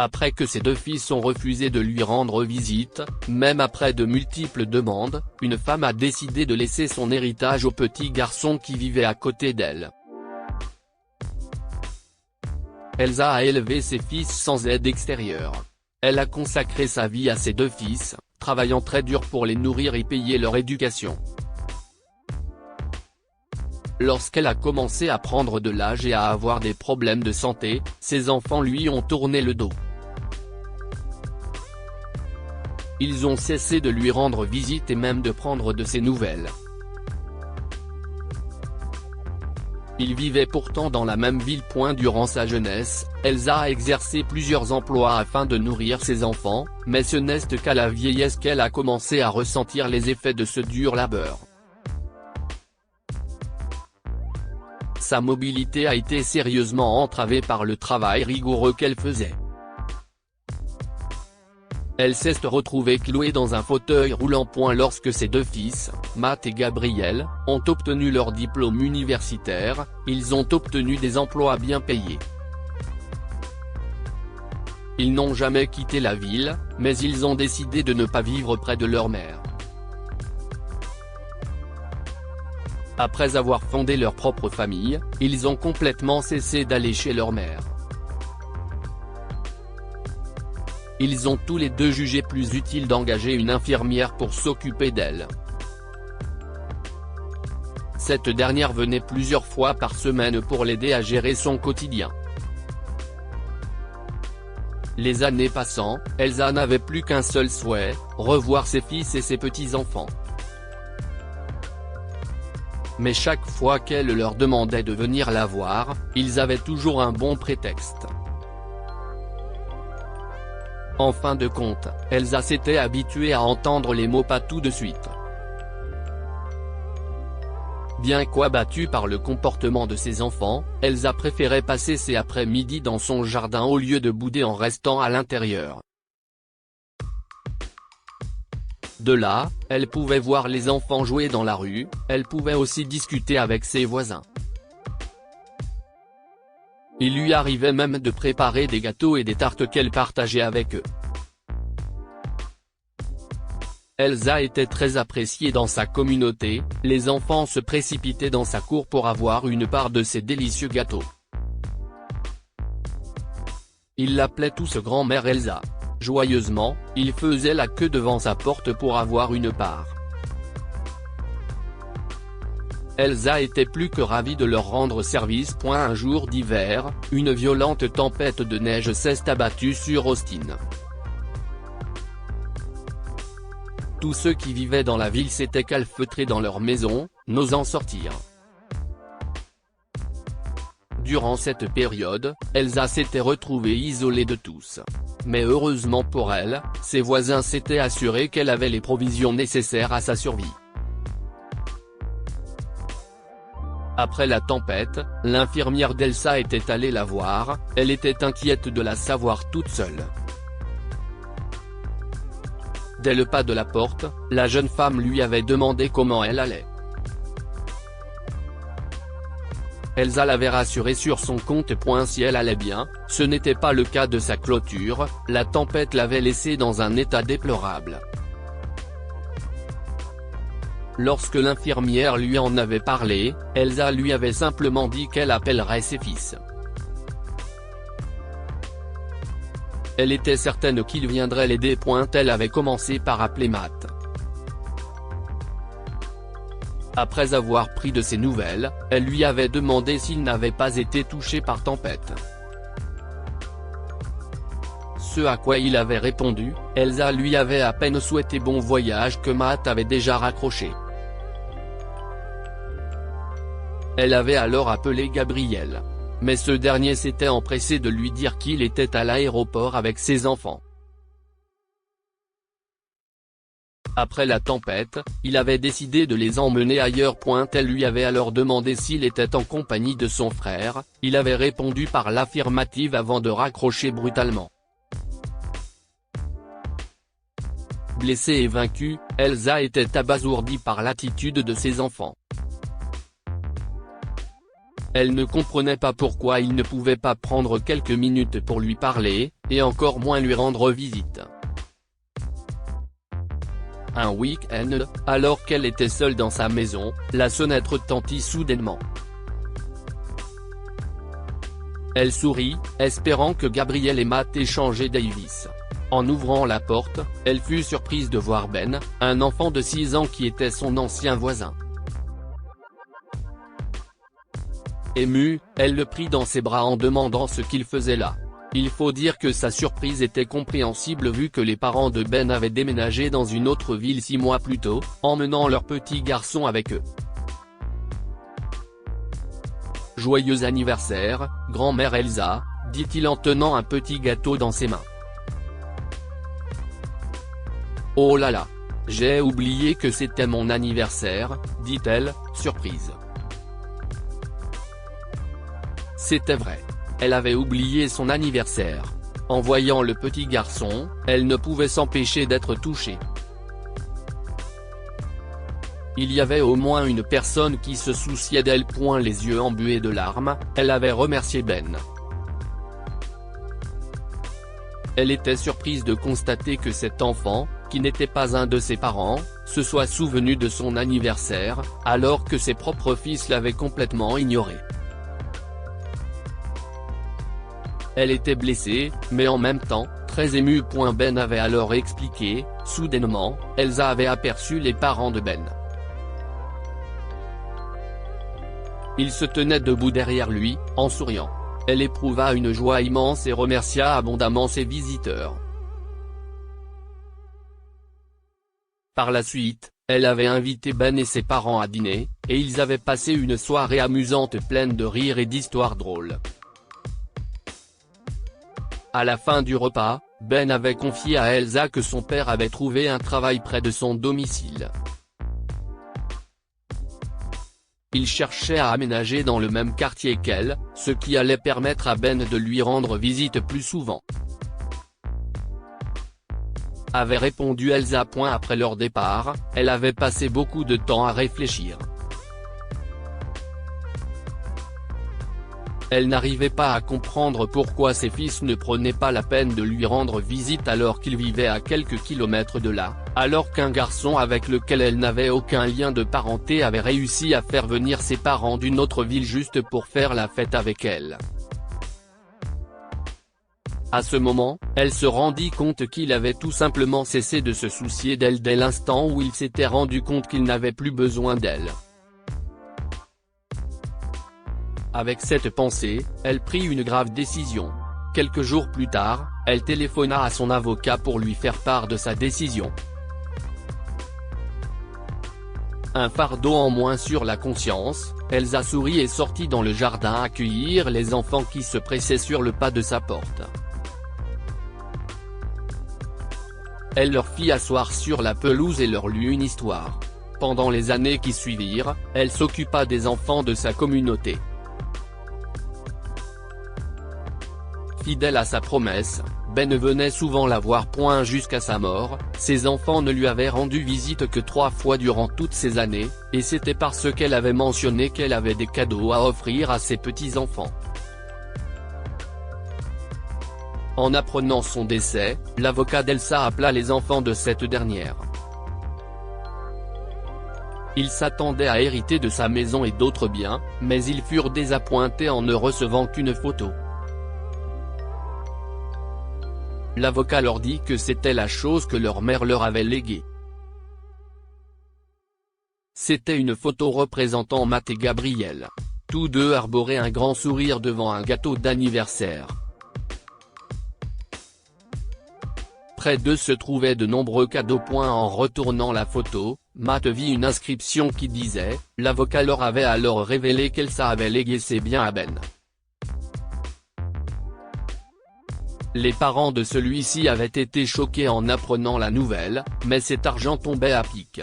Après que ses deux fils ont refusé de lui rendre visite, même après de multiples demandes, une femme a décidé de laisser son héritage au petit garçon qui vivait à côté d'elle. Elsa a élevé ses fils sans aide extérieure. Elle a consacré sa vie à ses deux fils, travaillant très dur pour les nourrir et payer leur éducation. Lorsqu'elle a commencé à prendre de l'âge et à avoir des problèmes de santé, ses enfants lui ont tourné le dos. Ils ont cessé de lui rendre visite et même de prendre de ses nouvelles. Il vivait pourtant dans la même ville. Durant sa jeunesse, Elsa a exercé plusieurs emplois afin de nourrir ses enfants, mais ce n'est qu'à la vieillesse qu'elle a commencé à ressentir les effets de ce dur labeur. Sa mobilité a été sérieusement entravée par le travail rigoureux qu'elle faisait. Elle s'est retrouvée clouée dans un fauteuil roulant. Lorsque ses deux fils, Matt et Gabriel, ont obtenu leur diplôme universitaire, ils ont obtenu des emplois bien payés. Ils n'ont jamais quitté la ville, mais ils ont décidé de ne pas vivre près de leur mère. Après avoir fondé leur propre famille, ils ont complètement cessé d'aller chez leur mère. Ils ont tous les deux jugé plus utile d'engager une infirmière pour s'occuper d'elle. Cette dernière venait plusieurs fois par semaine pour l'aider à gérer son quotidien. Les années passant, Elsa n'avait plus qu'un seul souhait, revoir ses fils et ses petits-enfants. Mais chaque fois qu'elle leur demandait de venir la voir, ils avaient toujours un bon prétexte. En fin de compte, Elsa s'était habituée à entendre les mots pas tout de suite. Bien qu'abattue par le comportement de ses enfants, Elsa préférait passer ses après-midi dans son jardin au lieu de bouder en restant à l'intérieur. De là, elle pouvait voir les enfants jouer dans la rue, elle pouvait aussi discuter avec ses voisins. Il lui arrivait même de préparer des gâteaux et des tartes qu'elle partageait avec eux. Elsa était très appréciée dans sa communauté, les enfants se précipitaient dans sa cour pour avoir une part de ses délicieux gâteaux. Ils l'appelaient tous grand-mère Elsa. Joyeusement, ils faisaient la queue devant sa porte pour avoir une part. Elsa était plus que ravie de leur rendre service. Un jour d'hiver, une violente tempête de neige s'est abattue sur Austin. Tous ceux qui vivaient dans la ville s'étaient calfeutrés dans leur maison, n'osant sortir. Durant cette période, Elsa s'était retrouvée isolée de tous. Mais heureusement pour elle, ses voisins s'étaient assurés qu'elle avait les provisions nécessaires à sa survie. Après la tempête, l'infirmière d'Elsa était allée la voir, elle était inquiète de la savoir toute seule. Dès le pas de la porte, la jeune femme lui avait demandé comment elle allait. Elsa l'avait rassurée sur son compte. Si elle allait bien, ce n'était pas le cas de sa clôture, la tempête l'avait laissée dans un état déplorable. Lorsque l'infirmière lui en avait parlé, Elsa lui avait simplement dit qu'elle appellerait ses fils. Elle était certaine qu'il viendrait l'aider. Elle avait commencé par appeler Matt. Après avoir pris de ses nouvelles, elle lui avait demandé s'il n'avait pas été touché par tempête. Ce à quoi il avait répondu, Elsa lui avait à peine souhaité bon voyage que Matt avait déjà raccroché. Elle avait alors appelé Gabriel. Mais ce dernier s'était empressé de lui dire qu'il était à l'aéroport avec ses enfants. Après la tempête, il avait décidé de les emmener ailleurs. Elle lui avait alors demandé s'il était en compagnie de son frère, il avait répondu par l'affirmative avant de raccrocher brutalement. Blessée et vaincue, Elsa était abasourdie par l'attitude de ses enfants. Elle ne comprenait pas pourquoi il ne pouvait pas prendre quelques minutes pour lui parler, et encore moins lui rendre visite. Un week-end, alors qu'elle était seule dans sa maison, la sonnette retentit soudainement. Elle sourit, espérant que Gabriel et Matt échangeaient Davis. En ouvrant la porte, elle fut surprise de voir Ben, un enfant de 6 ans qui était son ancien voisin. Émue, elle le prit dans ses bras en demandant ce qu'il faisait là. Il faut dire que sa surprise était compréhensible vu que les parents de Ben avaient déménagé dans une autre ville 6 mois plus tôt, emmenant leur petit garçon avec eux. « Joyeux anniversaire, grand-mère Elsa », dit-il en tenant un petit gâteau dans ses mains. « Oh là là, j'ai oublié que c'était mon anniversaire », dit-elle, surprise. C'était vrai. Elle avait oublié son anniversaire. En voyant le petit garçon, elle ne pouvait s'empêcher d'être touchée. Il y avait au moins une personne qui se souciait d'elle. Les yeux embués de larmes, elle avait remercié Ben. Elle était surprise de constater que cet enfant, qui n'était pas un de ses parents, se soit souvenu de son anniversaire, alors que ses propres fils l'avaient complètement ignoré. Elle était blessée, mais en même temps, très émue. Ben avait alors expliqué, soudainement, Elsa avait aperçu les parents de Ben. Ils se tenaient debout derrière lui, en souriant. Elle éprouva une joie immense et remercia abondamment ses visiteurs. Par la suite, elle avait invité Ben et ses parents à dîner, et ils avaient passé une soirée amusante pleine de rires et d'histoires drôles. À la fin du repas, Ben avait confié à Elsa que son père avait trouvé un travail près de son domicile. Il cherchait à aménager dans le même quartier qu'elle, ce qui allait permettre à Ben de lui rendre visite plus souvent. Avait répondu Elsa. Après leur départ, elle avait passé beaucoup de temps à réfléchir. Elle n'arrivait pas à comprendre pourquoi ses fils ne prenaient pas la peine de lui rendre visite alors qu'ils vivaient à quelques kilomètres de là, alors qu'un garçon avec lequel elle n'avait aucun lien de parenté avait réussi à faire venir ses parents d'une autre ville juste pour faire la fête avec elle. À ce moment, elle se rendit compte qu'il avait tout simplement cessé de se soucier d'elle dès l'instant où il s'était rendu compte qu'il n'avait plus besoin d'elle. Avec cette pensée, elle prit une grave décision. Quelques jours plus tard, elle téléphona à son avocat pour lui faire part de sa décision. Un fardeau en moins sur la conscience, Elsa sourit et sortit dans le jardin accueillir les enfants qui se pressaient sur le pas de sa porte. Elle leur fit asseoir sur la pelouse et leur lut une histoire. Pendant les années qui suivirent, elle s'occupa des enfants de sa communauté. Fidèle à sa promesse, Ben venait souvent la voir. Jusqu'à sa mort, ses enfants ne lui avaient rendu visite que 3 fois durant toutes ces années, et c'était parce qu'elle avait mentionné qu'elle avait des cadeaux à offrir à ses petits-enfants. En apprenant son décès, l'avocat d'Elsa appela les enfants de cette dernière. Ils s'attendaient à hériter de sa maison et d'autres biens, mais ils furent désappointés en ne recevant qu'une photo. L'avocat leur dit que c'était la chose que leur mère leur avait léguée. C'était une photo représentant Matt et Gabriel. Tous deux arboraient un grand sourire devant un gâteau d'anniversaire. Près d'eux se trouvaient de nombreux cadeaux. En retournant la photo, Matt vit une inscription qui disait « L'avocat leur avait alors révélé qu'Elsa avait légué ses biens à Ben ». Les parents de celui-ci avaient été choqués en apprenant la nouvelle, mais cet argent tombait à pic.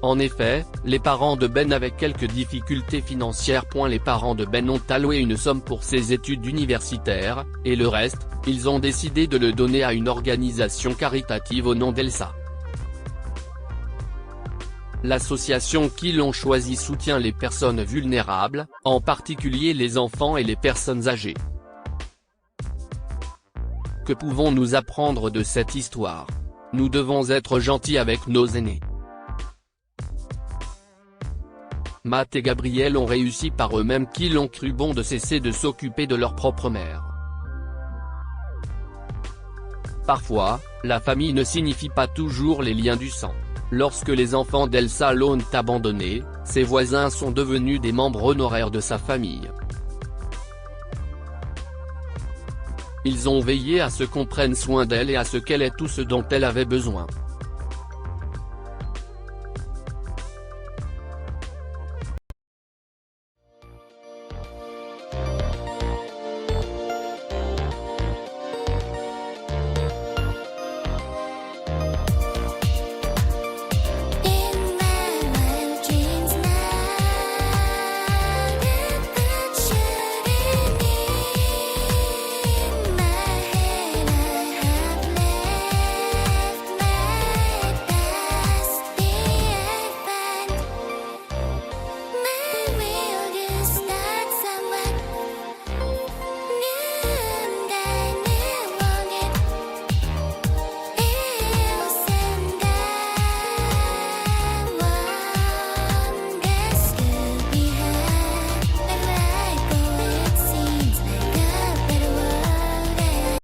En effet, les parents de Ben avaient quelques difficultés financières. Les parents de Ben ont alloué une somme pour ses études universitaires, et le reste, ils ont décidé de le donner à une organisation caritative au nom d'Elsa. L'association qui l'ont choisi soutient les personnes vulnérables, en particulier les enfants et les personnes âgées. Que pouvons-nous apprendre de cette histoire? Nous devons être gentils avec nos aînés. Matt et Gabriel ont réussi par eux-mêmes qui l'ont cru bon de cesser de s'occuper de leur propre mère. Parfois, la famille ne signifie pas toujours les liens du sang. Lorsque les enfants d'Elsa l'ont abandonné, ses voisins sont devenus des membres honoraires de sa famille. Ils ont veillé à ce qu'on prenne soin d'elle et à ce qu'elle ait tout ce dont elle avait besoin.